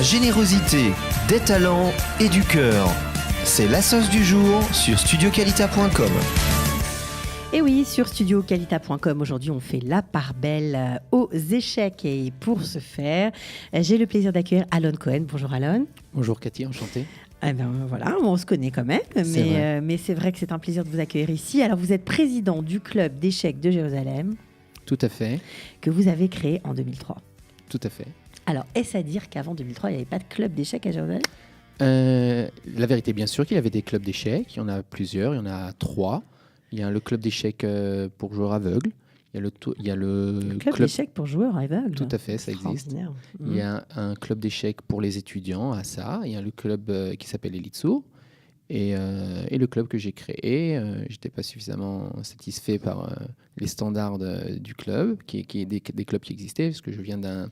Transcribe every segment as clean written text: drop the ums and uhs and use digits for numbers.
générosité, des talents et du cœur. C'est la sauce du jour sur studiocalita.com. Et oui, sur studiocalita.com, aujourd'hui, on fait la part belle aux échecs. Et pour ce faire, j'ai le plaisir d'accueillir Alon Cohen. Bonjour Alon. Bonjour Cathy, enchanté. Eh ben voilà, on se connaît quand même, mais c'est vrai que c'est un plaisir de vous accueillir ici. Alors, vous êtes président du club d'échecs de Jérusalem. Tout à fait. Que vous avez créé en 2003. Tout à fait. Alors, est-ce à dire qu'avant 2003, il n'y avait pas de club d'échecs à Jérusalem ? La vérité, bien sûr qu'il y avait des clubs d'échecs. Il y en a plusieurs, il y en a 3. Il y a le club d'échecs pour joueurs aveugles. Il y a le club d'échecs pour joueurs aveugles. Tout à fait, ça existe. Il y a un club d'échecs pour les étudiants à ça. Il y a le club qui s'appelle Elitsu. Et le club que j'ai créé, je n'étais pas suffisamment satisfait par les standards du club, qui est des clubs qui existaient, parce que je viens d'un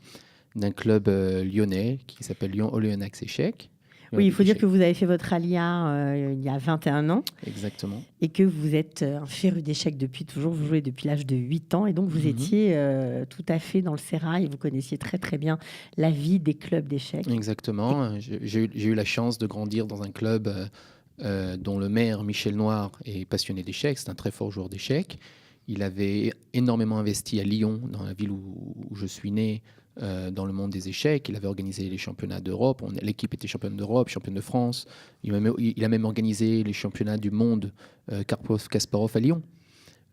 club lyonnais qui s'appelle Lyon Oyonnax Échecs. Oui, il faut dire que vous avez fait votre alia il y a 21 ans. Exactement. Et que vous êtes un féru d'échecs depuis toujours. Vous jouez depuis l'âge de 8 ans. Et donc, vous étiez tout à fait dans le sérail. Et vous connaissiez très, très bien la vie des clubs d'échecs. Exactement. J'ai eu la chance de grandir dans un club dont le maire, Michel Noir, est passionné d'échecs. C'est un très fort joueur d'échecs. Il avait énormément investi à Lyon, dans la ville où je suis né, dans le monde des échecs. Il avait organisé les championnats d'Europe. L'équipe était championne d'Europe, championne de France. Il a même organisé les championnats du monde Karpov-Kasparov à Lyon.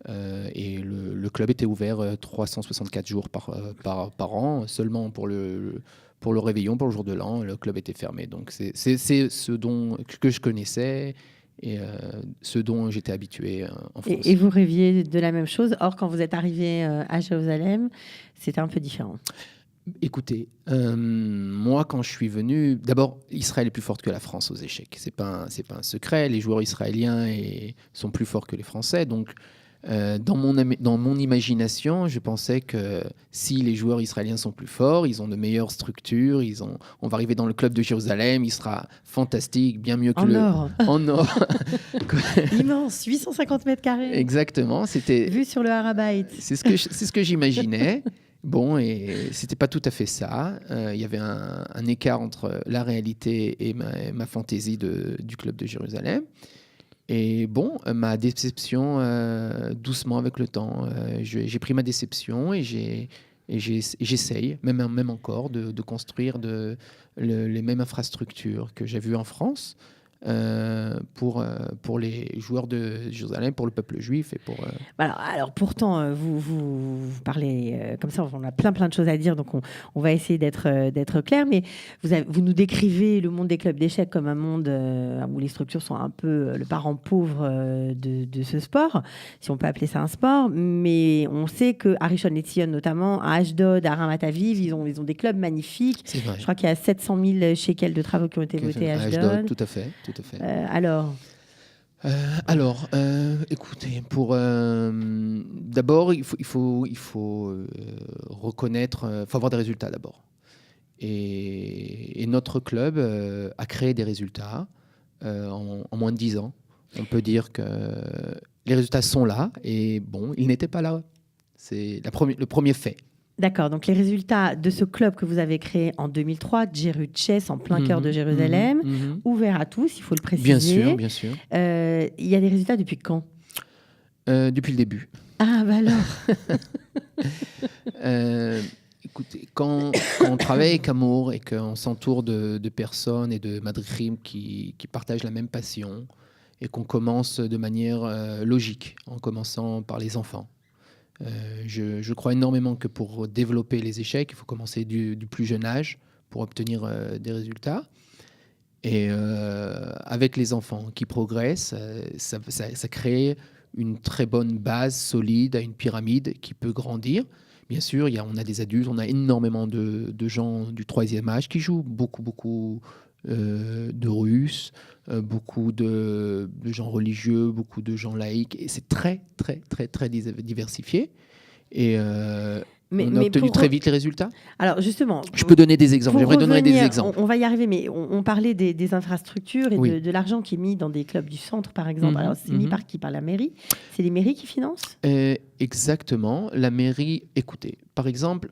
Et le club était ouvert 364 jours par an, seulement pour le réveillon, pour le jour de l'an. Le club était fermé. Donc c'est ce que je connaissais et ce dont j'étais habitué en France. Et vous rêviez de la même chose. Or, quand vous êtes arrivé à Jérusalem, c'était un peu différent. Écoutez, moi, quand je suis venu, d'abord, Israël est plus forte que la France aux échecs. C'est pas un secret. Les joueurs israéliens sont plus forts que les Français. Donc, dans mon imagination, je pensais que si les joueurs israéliens sont plus forts, ils ont de meilleures structures, on va arriver dans le club de Jérusalem, il sera fantastique, bien mieux que en or. Immense, 850 mètres carrés. Exactement. Vu sur le Harabait. C'est ce que j'imaginais. Bon, et c'était pas tout à fait ça. Il y avait un écart entre la réalité et ma fantaisie du club de Jérusalem. Et bon, ma déception, doucement avec le temps, j'ai pris ma déception et j'essaye, même encore, de construire les mêmes infrastructures que j'ai vues en France. Pour les joueurs de Jérusalem, pour le peuple juif et pour... Alors pourtant, vous parlez comme ça, on a plein de choses à dire, donc on va essayer d'être clair, mais vous nous décrivez le monde des clubs d'échecs comme un monde où les structures sont un peu le parent pauvre de ce sport, si on peut appeler ça un sport, mais on sait qu'à Rishon LeZion notamment, à Ashdod, à Ramat Aviv, ils ont des clubs magnifiques. C'est vrai. Je crois qu'il y a 700 000 shekels de travaux qui ont été votés à Ashdod. Tout à fait. Alors, écoutez, d'abord, il faut reconnaître, faut avoir des résultats d'abord. Et notre club a créé des résultats en moins de 10 ans. On peut dire que les résultats sont là, et bon, ils n'étaient pas là. C'est le premier fait. D'accord, donc les résultats de ce club que vous avez créé en 2003, Jeru Chess, en plein cœur de Jérusalem, ouvert à tous, il faut le préciser. Bien sûr. Il y a des résultats depuis quand ? Depuis le début. Ah, bah alors Écoutez, quand on travaille avec amour et qu'on s'entoure de personnes et de madrichim qui partagent la même passion et qu'on commence de manière logique, en commençant par les enfants. Je crois énormément que pour développer les échecs, il faut commencer du plus jeune âge pour obtenir des résultats. Et avec les enfants qui progressent, ça crée une très bonne base solide à une pyramide qui peut grandir. Bien sûr, on a des adultes, on a énormément de gens du troisième âge qui jouent, beaucoup de Russes, beaucoup de gens religieux, beaucoup de gens laïcs, et c'est très, très, très, très diversifié. Et on a obtenu très vite les résultats. Alors justement, je peux donner des exemples. J'aimerais donner des exemples. On va y arriver, mais on parlait des infrastructures et de l'argent qui est mis dans des clubs du centre, par exemple. Alors c'est mis par qui ? Par la mairie ? C'est les mairies qui financent ? Exactement. La mairie, écoutez, par exemple,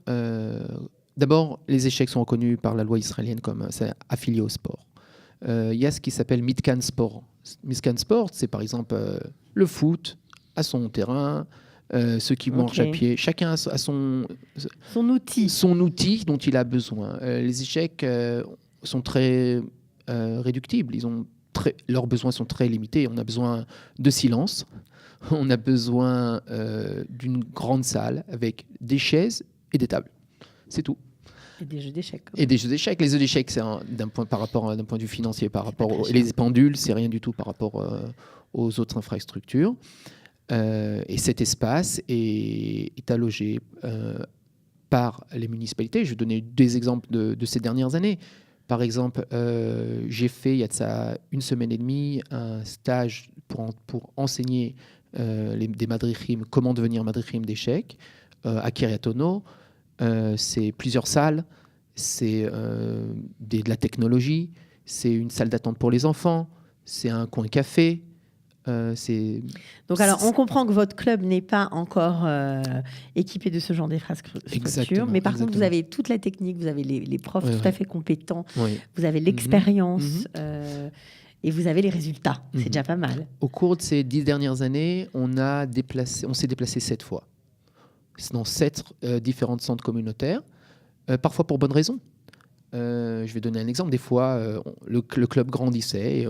d'abord, les échecs sont reconnus par la loi israélienne comme c'est affilié au sport. Il y a ce qui s'appelle Mitkan Sport. Mitkan Sport, c'est par exemple le foot à son terrain, ceux qui marchent à pied. Chacun a son outil dont il a besoin. Les échecs sont très réductibles. Leurs besoins sont très limités. On a besoin de silence. On a besoin d'une grande salle avec des chaises et des tables. C'est tout. Et des jeux d'échecs. Et des jeux d'échecs. Les jeux d'échecs, c'est d'un point de vue financier par rapport les pendules, c'est rien du tout par rapport aux autres infrastructures. Et cet espace est allogé par les municipalités. Je vais donner des exemples de ces dernières années. Par exemple, j'ai fait, il y a de ça 1 semaine et demie, un stage pour enseigner des madrichim, comment devenir madrichim d'échecs à Kiryat Ono. C'est plusieurs salles, c'est de la technologie, c'est une salle d'attente pour les enfants, c'est un coin café. Donc alors, on comprend que votre club n'est pas encore équipé de ce genre d'infrastructure, mais par contre, vous avez toute la technique, vous avez les profs tout à fait compétents, vous avez l'expérience et vous avez les résultats. C'est déjà pas mal. Au cours de ces 10 dernières années, on s'est déplacé 7 fois dans 7 différents centres communautaires, parfois pour bonnes raisons. Je vais donner un exemple. Des fois, le club grandissait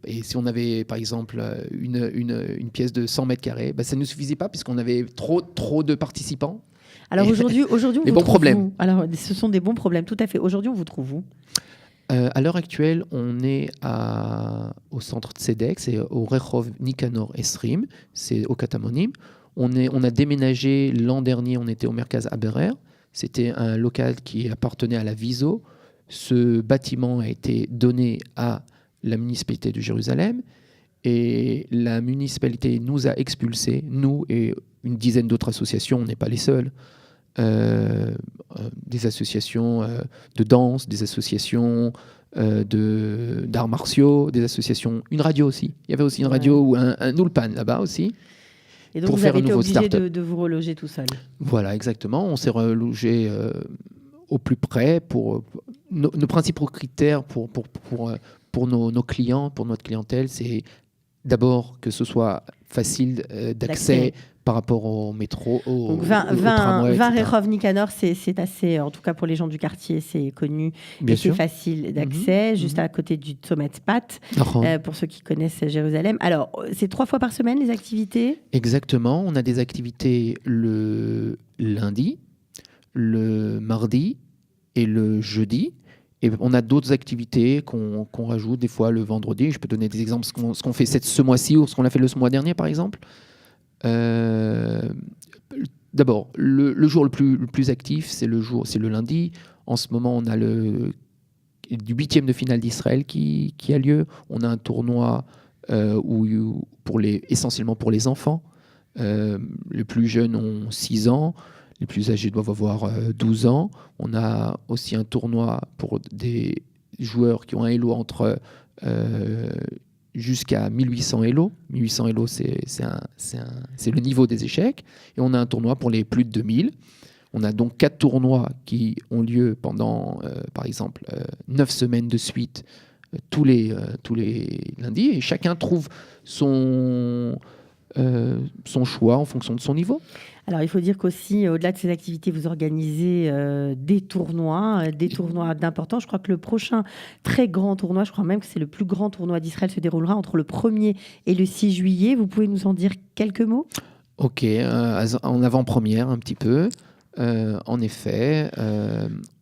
et si on avait, par exemple, une pièce de 100 mètres carrés, ça ne nous suffisait pas puisqu'on avait trop de participants. Alors aujourd'hui, on vous bons problèmes. Alors, ce sont des bons problèmes, tout à fait. Aujourd'hui, on vous trouve où ? À l'heure actuelle, on est au centre de CEDEX, c'est au Rehov Nikanor Esrim, c'est au Katamonim. On a déménagé l'an dernier, on était au Merkaz Haberer. C'était un local qui appartenait à la Viso. Ce bâtiment a été donné à la municipalité de Jérusalem et la municipalité nous a expulsés, nous et une dizaine d'autres associations, on n'est pas les seuls, des associations de danse, des associations d'arts martiaux, des associations, une radio aussi. Il y avait aussi une radio ou un ulpan là-bas aussi. Et donc vous avez été obligé de vous reloger tout seul. Voilà, exactement. On s'est relogé au plus près pour nos principaux critères pour nos clients, pour notre clientèle, c'est d'abord que ce soit facile d'accès par rapport au métro, au tramway, 20 Rehov Nikanor, c'est assez, en tout cas pour les gens du quartier, c'est connu. Bien sûr. C'est facile d'accès, juste à côté du Tzomet Pat, pour ceux qui connaissent Jérusalem. Alors, c'est 3 fois par semaine les activités ? Exactement, on a des activités le lundi, le mardi et le jeudi. Et on a d'autres activités qu'on rajoute des fois le vendredi. Je peux donner des exemples, ce qu'on fait ce mois-ci ou ce qu'on a fait le mois dernier, par exemple. D'abord, le jour le plus actif, c'est le lundi. En ce moment, on a du 8e de finale d'Israël qui a lieu. On a un tournoi essentiellement pour les enfants. Les plus jeunes ont 6 ans. Les plus âgés doivent avoir 12 ans. On a aussi un tournoi pour des joueurs qui ont un Elo entre jusqu'à 1800 Elo. 1800 Elo, c'est le niveau des échecs. Et on a un tournoi pour les plus de 2000. On a donc 4 tournois qui ont lieu pendant, par exemple, 9 semaines de suite, tous les lundis. Et chacun trouve son choix en fonction de son niveau. Alors, il faut dire qu'aussi, au-delà de ces activités, vous organisez des tournois d'importance. Je crois que le prochain très grand tournoi, je crois même que c'est le plus grand tournoi d'Israël, se déroulera entre le 1er et le 6 juillet. Vous pouvez nous en dire quelques mots ? Ok, en avant-première un petit peu. En effet,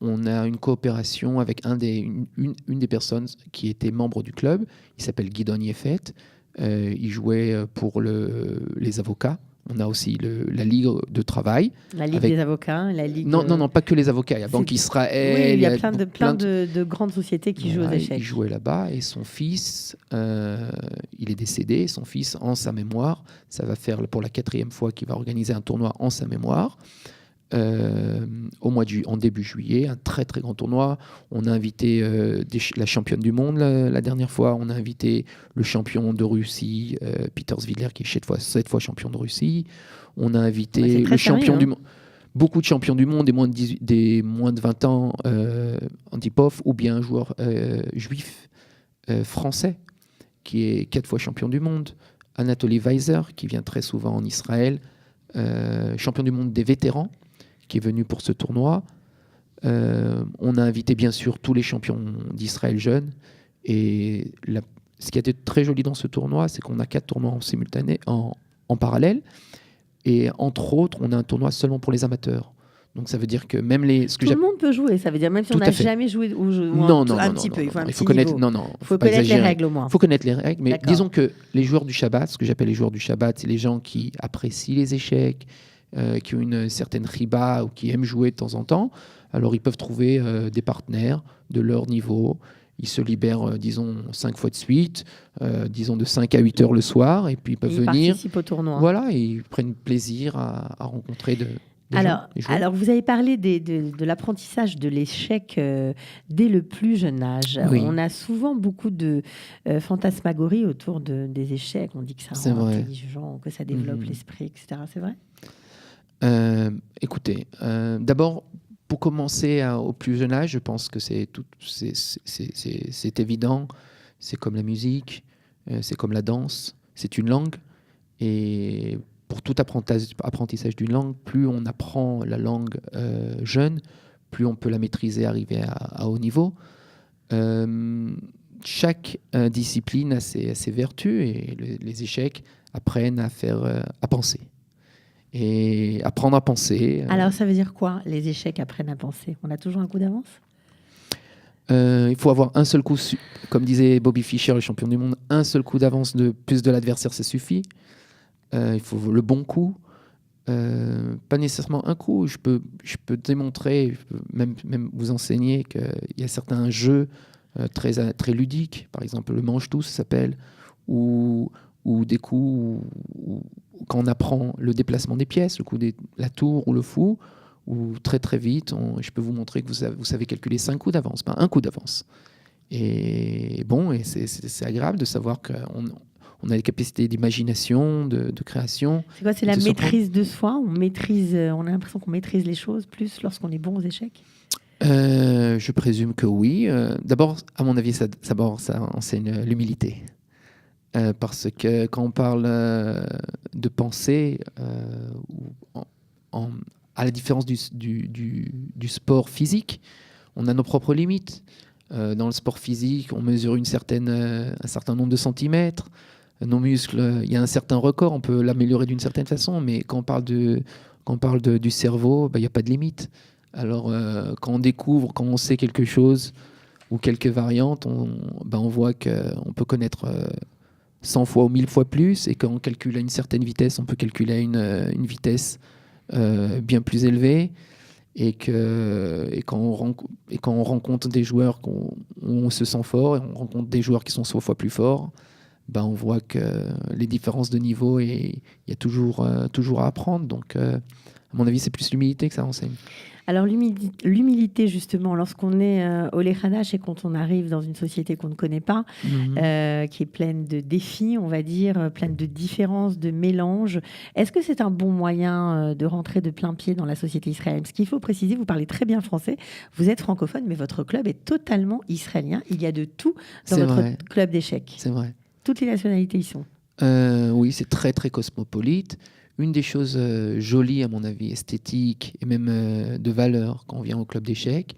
on a une coopération avec une des personnes qui était membre du club. Il s'appelle Guidon Yefet. Il jouait pour les avocats. On a aussi la Ligue de travail. La Ligue des avocats, la Ligue... Non, pas que les avocats. Il y a Banque Israël. Oui, il y a plein de grandes sociétés qui jouent aux échecs. Il jouait là-bas et son fils, il est décédé. Son fils, en sa mémoire, ça va faire pour la 4e fois qu'il va organiser un tournoi en sa mémoire. En début juillet, un très très grand tournoi. On a invité la championne du monde la dernière fois. On a invité le champion de Russie, Peter Sviller, qui est 7 fois champion de Russie. On a invité le champion du monde. beaucoup de champions du monde des moins de 20 ans, Antipov, ou bien un joueur juif français qui est 4 fois champion du monde, Anatoly Weiser, qui vient très souvent en Israël, champion du monde des vétérans, qui est venu pour ce tournoi. On a invité bien sûr tous les champions d'Israël jeunes. Et ce qui a été très joli dans ce tournoi, c'est qu'on a 4 tournois en simultané, en parallèle. Et entre autres, on a un tournoi seulement pour les amateurs. Donc ça veut dire que même tout le monde peut jouer. Ça veut dire même si on n'a jamais joué ou un petit peu. Il faut connaître. Il faut connaître les règles au moins. Il faut connaître les règles. Mais disons que les joueurs du Shabbat, ce que j'appelle les joueurs du Shabbat, c'est les gens qui apprécient les échecs, qui ont une certaine riba ou qui aiment jouer de temps en temps. Alors ils peuvent trouver des partenaires de leur niveau. Ils se libèrent, disons, 5 fois de suite, disons de 5 à 8 heures le soir, et puis ils peuvent venir. Ils participent au tournoi. Voilà, et ils prennent plaisir à rencontrer alors, vous avez parlé de l'apprentissage de l'échec dès le plus jeune âge. Oui. On a souvent beaucoup de fantasmagories autour des échecs. On dit que ça rend intelligent, que ça développe l'esprit, etc. C'est vrai ? Écoutez, d'abord, pour commencer au plus jeune âge, je pense que c'est évident. C'est comme la musique, c'est comme la danse, c'est une langue. Et pour tout apprentissage d'une langue, plus on apprend la langue jeune, plus on peut la maîtriser, arriver à haut niveau. Chaque discipline a ses vertus, et les échecs apprennent à penser. Et apprendre à penser. Alors, ça veut dire quoi, les échecs apprennent à penser ? On a toujours un coup d'avance ? Il faut avoir un seul coup, comme disait Bobby Fischer, le champion du monde, un seul coup d'avance de plus de l'adversaire, ça suffit. Il faut le bon coup. Pas nécessairement un coup. Je peux démontrer, je peux même vous enseigner qu'il y a certains jeux très ludiques, par exemple le manche-tout, ça s'appelle, ou des coups où quand on apprend le déplacement des pièces, le coup de la tour ou le fou, ou très très vite, je peux vous montrer que vous savez calculer 5 coups d'avance, pas un coup d'avance. Et bon, et c'est agréable de savoir qu'on a des capacités d'imagination, de création. C'est quoi ? C'est la maîtrise de soi ? On a l'impression qu'on maîtrise les choses plus lorsqu'on est bon aux échecs ? Je présume que oui. D'abord, à mon avis, ça enseigne l'humilité. Parce que quand on parle de pensée, à la différence du sport physique, on a nos propres limites. Dans le sport physique, on mesure un certain nombre de centimètres. Nos muscles, il y a un certain record, on peut l'améliorer d'une certaine façon, mais quand on parle du cerveau, il n'y a pas de limite. Alors, quand on sait quelque chose ou quelques variantes, on voit qu'on peut connaître 100 fois ou 1000 fois plus, et quand on calcule à une certaine vitesse, on peut calculer à une vitesse bien plus élevée, et quand on rencontre des joueurs où on se sent fort, et on rencontre des joueurs qui sont 100 fois plus forts, on voit que les différences de niveau, il y a toujours à apprendre. Donc, à mon avis, c'est plus l'humilité que ça enseigne. Alors l'humilité, justement, lorsqu'on est au Lechanash et quand on arrive dans une société qu'on ne connaît pas, qui est pleine de défis, on va dire, pleine de différences, de mélanges, est-ce que c'est un bon moyen de rentrer de plein pied dans la société israélienne ? Parce qu'il faut préciser, vous parlez très bien français, vous êtes francophone, mais votre club est totalement israélien. Il y a de tout dans votre club d'échecs. C'est vrai. Toutes les nationalités y sont. Oui, c'est très, très cosmopolite. Une des choses jolies, à mon avis, esthétiques et même de valeur quand on vient au club d'échecs,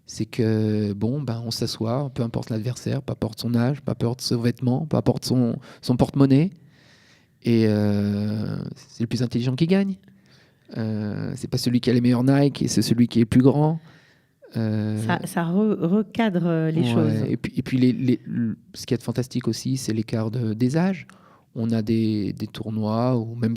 c'est que on s'assoit, peu importe l'adversaire, peu importe son âge, peu importe ses vêtements, peu importe son porte-monnaie, et c'est le plus intelligent qui gagne. C'est pas celui qui a les meilleurs Nike, et c'est celui qui est le plus grand. Ça recadre les choses. Et puis ce qui est fantastique aussi, c'est l'écart des âges. On a des tournois, ou même,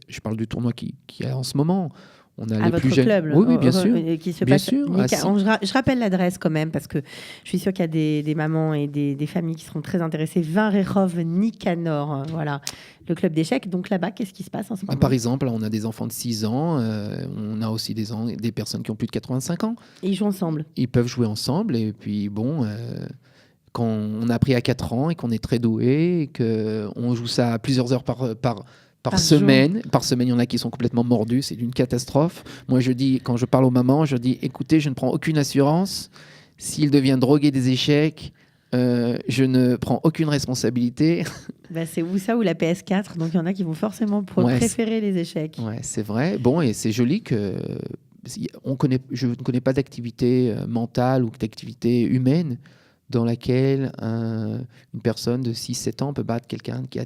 je parle du tournoi qui est en ce moment. On a les plus jeunes. Club, oui, bien sûr. Qui se bien passe sûr. Je rappelle l'adresse quand même, parce que je suis sûre qu'il y a des mamans et des familles qui seront très intéressées. 20 Rehov Nicanor, voilà, le club d'échecs. Donc là-bas, qu'est-ce qui se passe en ce moment ? Par exemple, on a des enfants de 6 ans, on a aussi des personnes qui ont plus de 85 ans. Et ils jouent ensemble ? Ils peuvent jouer ensemble, et puis quand on a appris à 4 ans et qu'on est très doué, et qu'on joue ça à plusieurs heures Par semaine, il y en a qui sont complètement mordus, c'est une catastrophe. Moi, quand je parle aux mamans, je dis, écoutez, je ne prends aucune assurance. S'il devient drogué des échecs, je ne prends aucune responsabilité. C'est ou ça ou la PS4, donc il y en a qui vont forcément préférer les échecs. Ouais, c'est vrai. Bon, et c'est joli que je ne connais pas d'activité mentale ou d'activité humaine dans laquelle une personne de 6-7 ans peut battre quelqu'un qui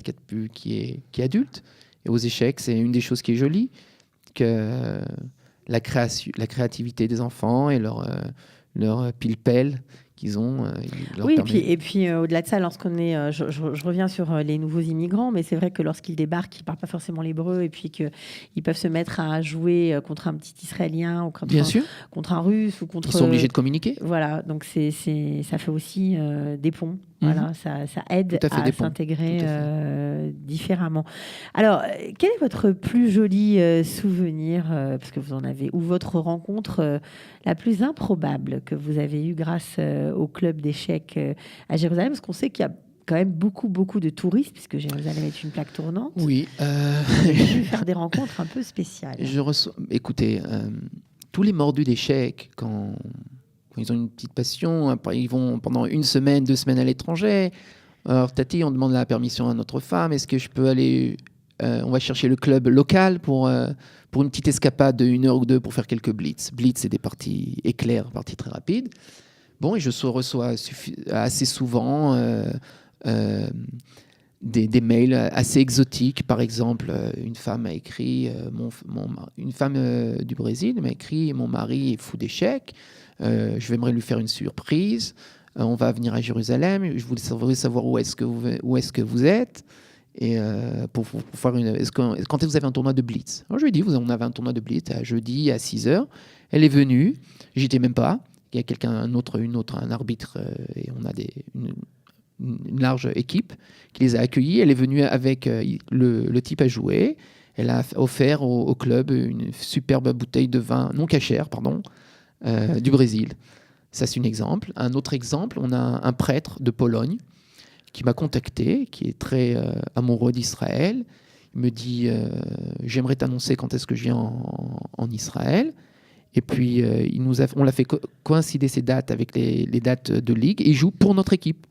est adulte. Et aux échecs, c'est une des choses qui est jolie, que la créativité des enfants et leur pile-pelle qu'ils ont. Oui, et puis au-delà de ça, lorsqu'on est, je reviens sur les nouveaux immigrants, mais c'est vrai que lorsqu'ils débarquent, ils ne parlent pas forcément l'hébreu et puis qu'ils peuvent se mettre à jouer contre un petit Israélien ou contre un Russe ou contre. Ils sont obligés de communiquer. Voilà, donc ça fait aussi des ponts. Voilà, ça aide à s'intégrer différemment. Alors, quel est votre plus joli souvenir, parce que vous en avez, ou votre rencontre la plus improbable que vous avez eue grâce au club d'échecs à Jérusalem? Parce qu'on sait qu'il y a quand même beaucoup de touristes, puisque Jérusalem est une plaque tournante. Oui. Vous avez pu faire des rencontres un peu spéciales. Écoutez, tous les mordus d'échecs, quand ils ont une petite passion, après ils vont pendant 1 semaine, 2 semaines à l'étranger. Alors, Tati, on demande la permission à notre femme. Est-ce que je peux aller... on va chercher le club local pour une petite escapade de 1 heure ou 2 pour faire quelques blitz. Blitz, c'est des parties éclairs, parties très rapides. Bon, et je reçois assez souvent des mails assez exotiques. Par exemple, une femme a écrit, une femme du Brésil m'a écrit « Mon mari est fou d'échecs. Je vais lui faire une surprise. On va venir à Jérusalem. Je voulais savoir où est-ce que vous êtes. Et pour faire quand est-ce que vous avez un tournoi de blitz ?» Alors, je lui ai dit, on avait un tournoi de blitz à jeudi à 6h. Elle est venue. J'étais même pas. Il y a un arbitre, et on a une large équipe qui les a accueillis. Elle est venue avec le type à jouer. Elle a offert au club une superbe bouteille de vin non cachère, du Brésil. Ça, c'est un exemple. Un autre exemple, on a un prêtre de Pologne qui m'a contacté, qui est très amoureux d'Israël. Il me dit j'aimerais t'annoncer quand est-ce que je viens en Israël. Et puis, on l'a fait coïncider ces dates avec les dates de ligue. Et il joue pour notre équipe.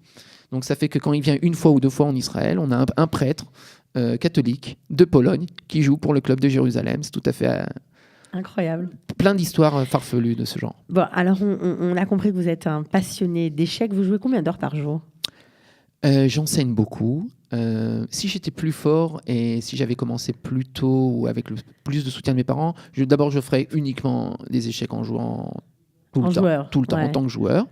Donc, ça fait que quand il vient 1 fois ou 2 fois en Israël, on a un prêtre catholique de Pologne qui joue pour le club de Jérusalem. C'est tout à fait... incroyable. Plein d'histoires farfelues de ce genre. Bon, alors, on a compris que vous êtes un passionné d'échecs. Vous jouez combien d'heures par jour ? J'enseigne beaucoup. Si j'étais plus fort et si j'avais commencé plus tôt ou avec plus de soutien de mes parents, d'abord je ferais uniquement des échecs en jouant tout le temps en tant que joueur.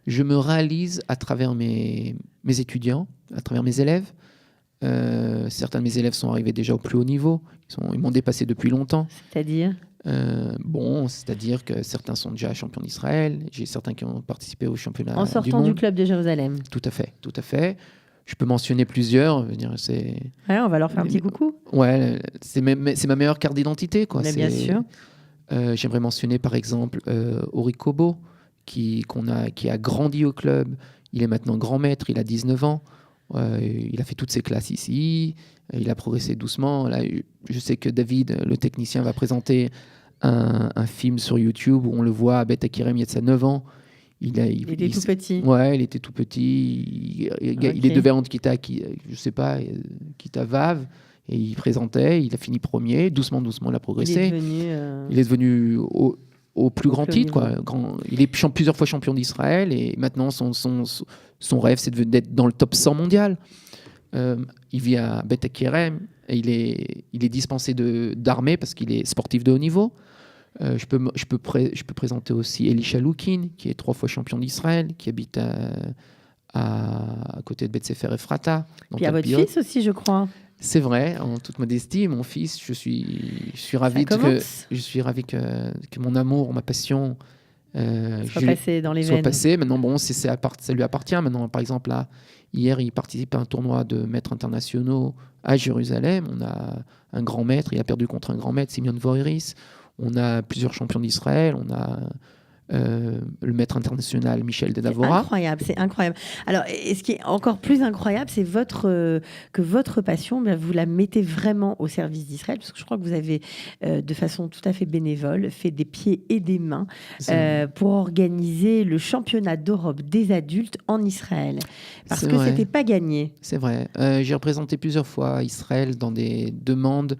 Je me réalise à travers mes étudiants, à travers mes élèves. Certains de mes élèves sont arrivés déjà au plus haut niveau. Ils m'ont dépassé depuis longtemps. C'est-à-dire c'est-à-dire que certains sont déjà champions d'Israël. J'ai certains qui ont participé au championnat en sortant du monde. Du club de Jérusalem. Tout à fait. Je peux mentionner plusieurs. On va leur faire un petit coucou. Ouais, c'est ma meilleure carte d'identité, quoi. Mais bien sûr. J'aimerais mentionner par exemple Ori Kobo, qui a grandi au club. Il est maintenant grand maître. Il a 19 ans. Il a fait toutes ses classes ici. Il a progressé doucement. Là, je sais que David, le technicien, va présenter un film sur YouTube où on le voit à Beth Akirem, il y a de ça 9 ans. Il était tout petit. Ouais, il était tout petit. Il est devant Kita, Kita Vav, et il présentait. Il a fini premier. Doucement, il a progressé. Il est devenu au plus grand titre, quoi. Il est plusieurs fois champion d'Israël et maintenant son rêve, c'est d'être dans le top 100 mondial. Il vit à Beth Akirem et il est dispensé d'armée parce qu'il est sportif de haut niveau. Je peux présenter aussi Elisha Loukin, qui est 3 fois champion d'Israël, qui habite à côté de Beth Sefer Ephrata. Puis il y a votre fils aussi, je crois. C'est vrai, en toute modestie, mon fils, je suis ravi que mon amour, ma passion soit passé dans les veines. Maintenant, ça lui appartient. Maintenant, par exemple, là, hier, il participe à un tournoi de maîtres internationaux à Jérusalem. On a un grand maître, il a perdu contre un grand maître, Simeon Voiris. On a plusieurs champions d'Israël. On a le maître international Michel de Davora. C'est incroyable. Alors, et ce qui est encore plus incroyable, c'est que votre passion, vous la mettez vraiment au service d'Israël, parce que je crois que vous avez, de façon tout à fait bénévole, fait des pieds et des mains pour organiser le championnat d'Europe des adultes en Israël, parce que c'était pas gagné. C'est vrai. J'ai représenté plusieurs fois Israël dans des demandes,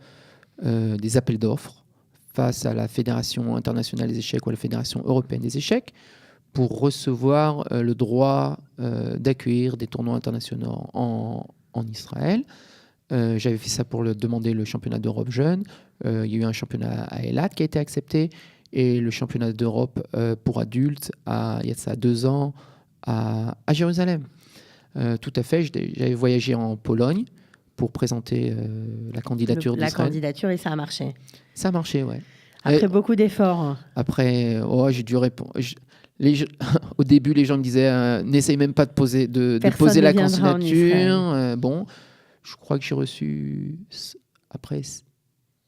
des appels d'offres face à la Fédération internationale des échecs ou à la Fédération européenne des échecs pour recevoir le droit d'accueillir des tournois internationaux en Israël. J'avais fait ça pour demander le championnat d'Europe jeune. Il y a eu un championnat à Eilat qui a été accepté et le championnat d'Europe pour adultes il y a ça 2 ans à Jérusalem. Tout à fait. J'avais voyagé en Pologne pour présenter la candidature d'Israël. La candidature, et ça a marché. Ça a marché, ouais. Après beaucoup d'efforts. Après, j'ai dû répondre. Au début, les gens me disaient n'essaye même pas de poser la candidature. Bon, je crois que j'ai reçu après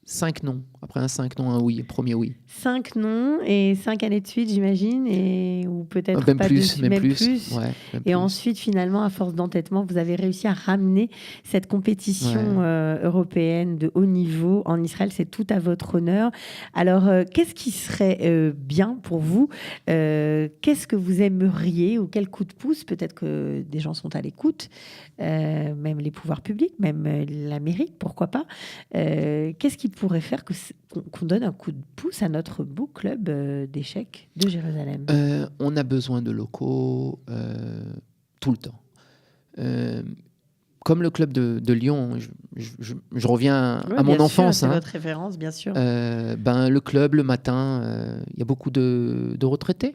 5 noms. Après un 5 noms, un oui, premier oui. 5 noms et 5 années de suite, j'imagine, ou peut-être même pas plus. Ouais, même et plus. Ensuite, finalement, à force d'entêtement, vous avez réussi à ramener cette compétition européenne de haut niveau en Israël. C'est tout à votre honneur. Alors, qu'est-ce qui serait bien pour vous Qu'est-ce que vous aimeriez, ou quel coup de pouce? Peut-être que des gens sont à l'écoute, même les pouvoirs publics, même la mairie, pourquoi pas. Qu'est-ce qui pourrait faire qu'on donne un coup de pouce à notre beau club d'échecs de Jérusalem? On a besoin de locaux tout le temps. Comme le club de Lyon, je reviens à mon enfance. C'est votre référence, bien sûr. Le club, le matin, il y a beaucoup de retraités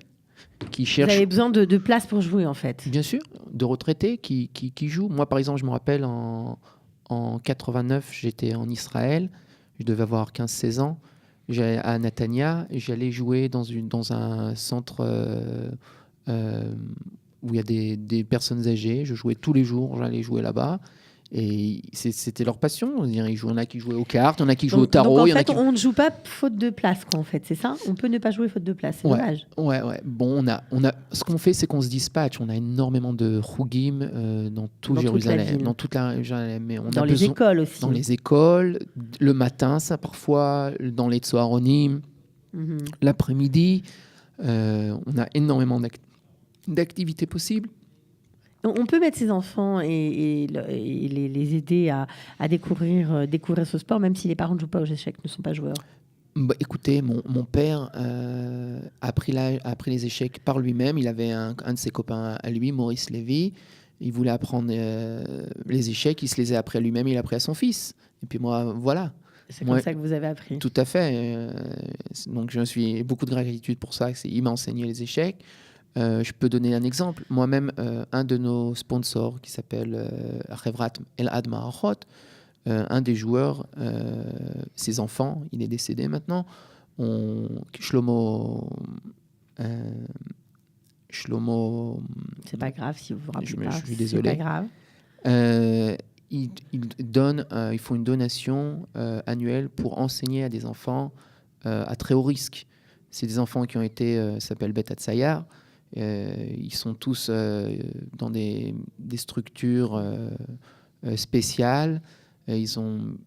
qui cherchent... Vous avez besoin de place pour jouer, en fait. Bien sûr, de retraités qui jouent. Moi, par exemple, je me rappelle, en 89, j'étais en Israël. Je devais avoir 15-16 ans. J'allais à Netanya et j'allais jouer dans un centre où il y a des personnes âgées. Je jouais tous les jours, j'allais jouer là-bas. Et c'était leur passion. Il y en a qui jouaient aux cartes, il y en a qui jouaient au tarot. Donc en fait, on ne joue pas faute de place, quoi, en fait, c'est ça? On peut ne pas jouer faute de place, c'est dommage. Ouais. Bon, ce qu'on fait, c'est qu'on se dispatche. On a énormément de chougim dans tout Jérusalem, dans toute la Jérusalem. Mais on dans les écoles aussi. Dans les écoles, le matin, ça parfois, dans les tsoaronim, l'après-midi. On a énormément d'activités possibles. On peut mettre ses enfants et les aider à découvrir ce sport, même si les parents ne jouent pas aux échecs, ne sont pas joueurs. Écoutez, mon père a appris les échecs par lui-même. Il avait un de ses copains à lui, Maurice Lévy. Il voulait apprendre les échecs. Il se les a appris à lui-même. Il a appris à son fils. Et puis moi, voilà. C'est comme ça que vous avez appris. Tout à fait. Donc je suis beaucoup de gratitude pour ça. Il m'a enseigné les échecs. Je peux donner un exemple. Moi-même, un de nos sponsors qui s'appelle Chevrat Elad Marachot, un des joueurs, ses enfants, il est décédé maintenant, Shlomo. C'est pas grave si vous vous rappelez pas. Je suis désolé. C'est pas grave. Ils font une donation annuelle pour enseigner à des enfants à très haut risque. C'est des enfants qui ont été, s'appellent Bet Hatzayar. Ils sont tous dans des structures spéciales. Ils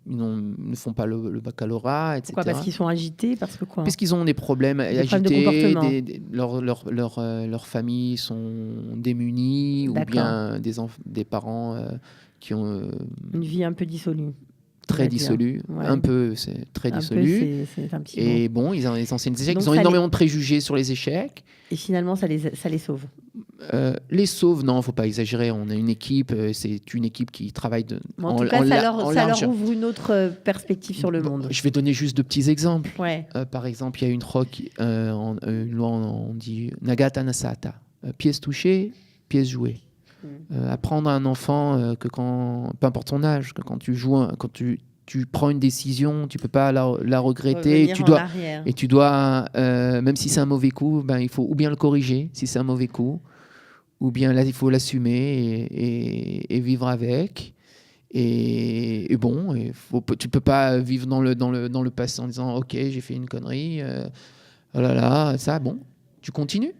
ne font pas le baccalauréat, etc. Pourquoi? Parce qu'ils sont agités? Parce qu'ils ont des problèmes agités, leurs familles sont démunies, ou bien des parents qui ont une vie un peu dissolue. Très dissolu, c'est très dissolu. C'est un petit et bon, ils enseignent des échecs. Ils ont énormément de préjugés sur les échecs. Et finalement, ça les sauve. Les sauve, non, faut pas exagérer. On a une équipe, c'est une équipe qui travaille en tout cas, ça leur ouvre une autre perspective sur le monde. Je vais donner juste 2 petits exemples. Ouais. Par exemple, il y a une loi, on dit Nagata Nasata, pièce touchée, pièce jouée. Apprendre à un enfant que peu importe ton âge, que quand tu joues, quand tu prends une décision, tu peux pas la regretter. Tu dois, même si c'est un mauvais coup, il faut ou bien le corriger si c'est un mauvais coup, ou bien là il faut l'assumer et vivre avec. Et bon, tu peux pas vivre dans le passé en disant ok, j'ai fait une connerie, oh là là, ça bon. tu continues,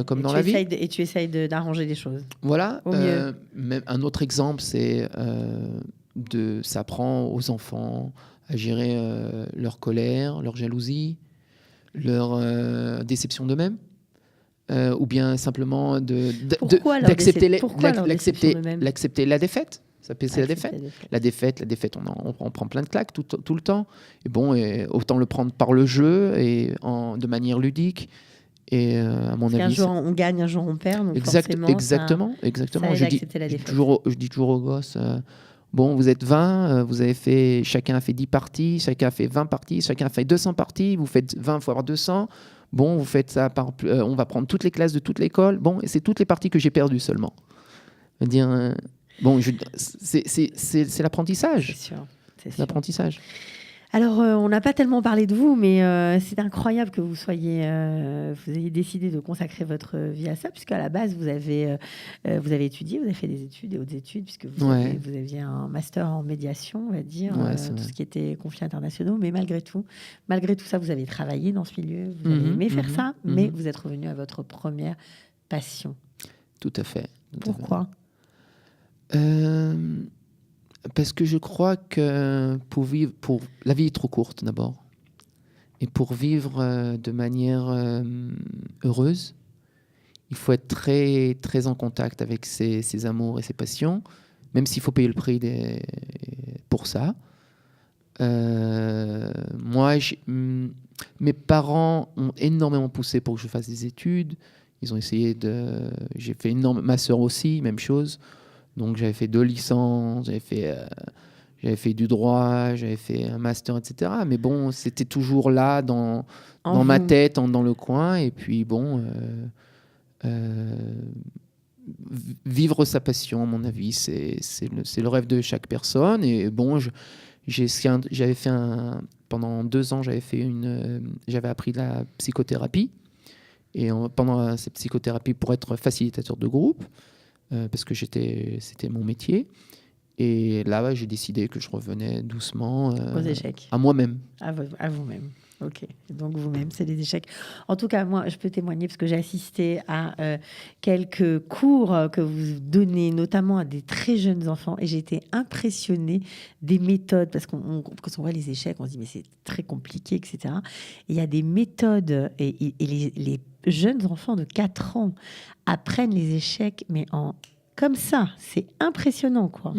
comme Et dans tu la vie. et tu essayes d'arranger les choses. Voilà. Au mieux. Même un autre exemple, c'est ça apprend aux enfants à gérer leur colère, leur jalousie, leur déception d'eux-mêmes, ou bien simplement Pourquoi d'accepter leur déception d'eux-mêmes l'accepter la défaite. Ça peut c'est la défaite. La défaite. La défaite, on prend plein de claques tout le temps. Et bon, autant le prendre par le jeu et de manière ludique. Et à mon avis, un jour on gagne, un jour on perd. Donc forcément, exactement. Ça Je dis toujours aux gosses, bon, vous êtes 20, chacun a fait 10 parties, chacun a fait 20 parties, chacun a fait 200 parties, vous faites 20 fois 200. Bon, vous faites ça on va prendre toutes les classes de toute l'école. Bon, et c'est toutes les parties que j'ai perdues seulement. Dire, bon, c'est l'apprentissage. C'est sûr. L'apprentissage. Alors, on n'a pas tellement parlé de vous, mais c'est incroyable que vous ayez décidé de consacrer votre vie à ça, puisqu'à la base, vous avez étudié, vous avez fait des études et hautes études, puisque vous aviez un master en médiation, on va dire, tout ce qui était conflits internationaux. Mais malgré tout ça, vous avez travaillé dans ce milieu, vous avez aimé faire ça, mais vous êtes revenu à votre première passion. Tout à fait. Pourquoi ? Parce que je crois que la vie est trop courte d'abord, et pour vivre de manière heureuse, il faut être très très en contact avec ses amours et ses passions, même s'il faut payer le prix pour ça. Moi, mes parents ont énormément poussé pour que je fasse des études. Ils ont essayé j'ai fait ma sœur aussi, même chose. Donc j'avais fait 2 licences, j'avais fait du droit, j'avais fait un master, etc. Mais bon, c'était toujours là dans ma tête, dans le coin. Et puis bon, vivre sa passion, à mon avis, c'est le rêve de chaque personne. Et bon, j'avais fait pendant 2 ans, j'avais appris la psychothérapie. Et pendant cette psychothérapie, pour être facilitateur de groupe, parce que c'était mon métier. Et là, j'ai décidé que je revenais doucement aux échecs. À moi-même. À vous-même. Ok. Donc vous-même, c'est les échecs. En tout cas, moi, je peux témoigner parce que j'ai assisté à quelques cours que vous donnez, notamment à des très jeunes enfants, et j'ai été impressionnée des méthodes, parce quand on voit les échecs, on se dit mais c'est très compliqué, etc. Et il y a des méthodes, et les jeunes enfants de 4 ans apprennent les échecs, mais comme ça, c'est impressionnant, quoi.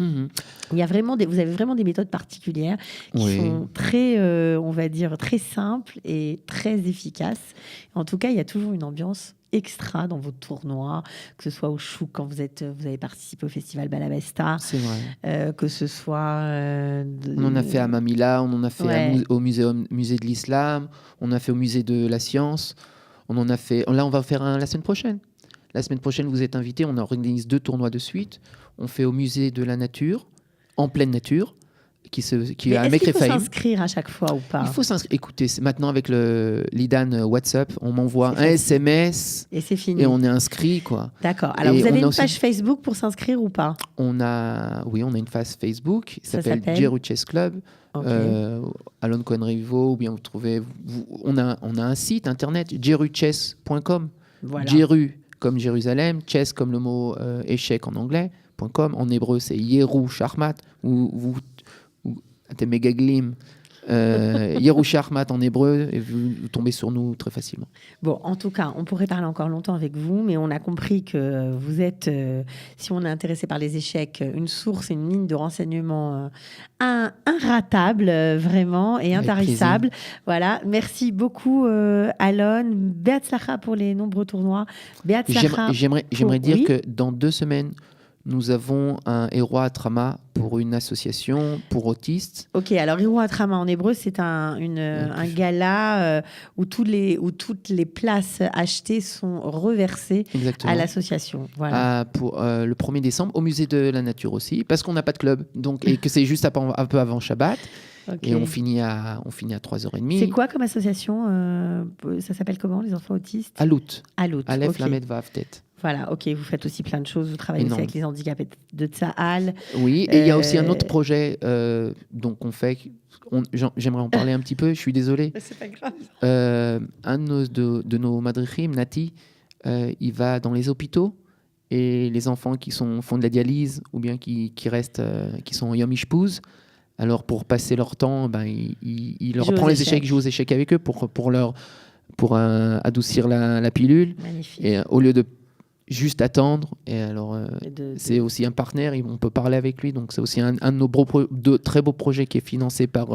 Il y a vraiment vous avez vraiment des méthodes particulières qui sont très, on va dire, très simples et très efficaces. En tout cas, il y a toujours une ambiance extra dans vos tournois, que ce soit au Chouk quand vous avez participé au festival Balabesta, c'est vrai. que ce soit on en a fait à Mamila, on en a fait au musée de l'Islam, on a fait au musée de la science, on en a fait. Là, on va faire la semaine prochaine. La semaine prochaine, vous êtes invités. On organise 2 tournois de suite. On fait au musée de la nature, en pleine nature, qui est à Mekrefaïm. Est-ce qu'il faut s'inscrire à chaque fois ou pas ? Il faut s'inscrire. Écoutez, maintenant avec l'IDAN WhatsApp, on m'envoie un SMS et c'est fini. Et on est inscrit, quoi. D'accord. Alors, vous avez une page Facebook pour s'inscrire ou pas ? On a une page Facebook qui s'appelle Jeru Chess Club. Alon Cohen-Rivo, ou bien vous trouvez. On a un site internet, jeruchess.com. Voilà. Jeru comme Jérusalem, chess comme le mot échec en anglais, .com. En hébreu, c'est Yeru Sharmat, ou Temegaglim, Yeru Sharmat en hébreu, et vous tombez sur nous très facilement. Bon, en tout cas, on pourrait parler encore longtemps avec vous, mais on a compris que vous êtes, si on est intéressé par les échecs, une source, une mine de renseignements inratable, vraiment, et intarissable. Voilà. Merci beaucoup, Alon. Beatzlacha pour les nombreux tournois. J'aimerais dire que dans 2 semaines, nous avons un Héros à Trama pour une association pour autistes. Ok, alors Héros à Trama en hébreu, c'est un gala où toutes les places achetées sont reversées à l'association. Voilà. Pour le 1er décembre, au musée de la nature aussi, parce qu'on n'a pas de club, et que c'est juste un peu avant Shabbat. Okay. Et on finit à 3h30. C'est quoi comme association ? Ça s'appelle comment, les enfants autistes ? Alout. Alout. Aleph Lamed Vav Tet. Voilà, ok, vous faites aussi plein de choses, vous travaillez aussi Énorme. avec les handicapés de Tsahal. Oui, et il y a aussi un autre projet donc on fait. J'aimerais en parler un petit peu, je suis désolé. C'est pas grave. Un de nos madrichim, Nati, il va dans les hôpitaux et les enfants qui font de la dialyse ou bien qui restent, qui sont en Yom Ishpouz, alors pour passer leur temps, il leur Joue apprend aux les échecs, échecs. joue aux échecs avec eux pour adoucir la pilule. Magnifique. Et au lieu de juste attendre, et alors Et de- c'est aussi un partenaire, on peut parler avec lui, donc c'est aussi un de nos très beaux projets qui est financé par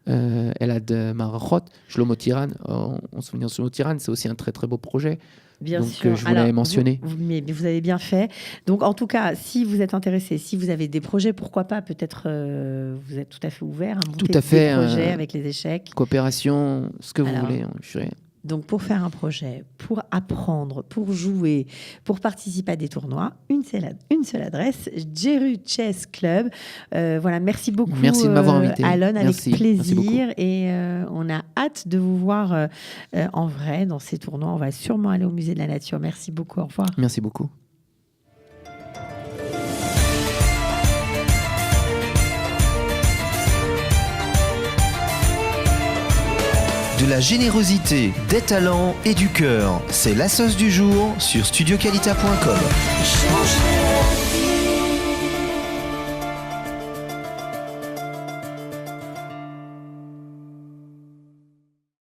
Elad Marachot, Shlomo Tiran, en souvenir de Shlomo Tiran, c'est aussi un très très beau projet. Bien Donc, sûr. je voulais mentionner. Mais vous avez bien fait. Donc, en tout cas, si vous êtes intéressé, si vous avez des projets, pourquoi pas, peut-être vous êtes tout à fait ouvert à monter Tout à fait, des projets avec les échecs. Coopération, ce que vous Alors, voulez. Je serai- Donc, pour faire un projet, pour apprendre, pour jouer, pour participer à des tournois, une seule adresse, Jeru Chess Club. Voilà, merci beaucoup. Merci de m'avoir invité. Alon, Merci. avec Merci beaucoup. plaisir. Et on a hâte de vous voir en vrai dans ces tournois. On va sûrement aller au Musée de la Nature. Merci beaucoup. Au revoir. Merci beaucoup. De la générosité, des talents et du cœur. C'est la sauce du jour sur studioqualita.com. Changer.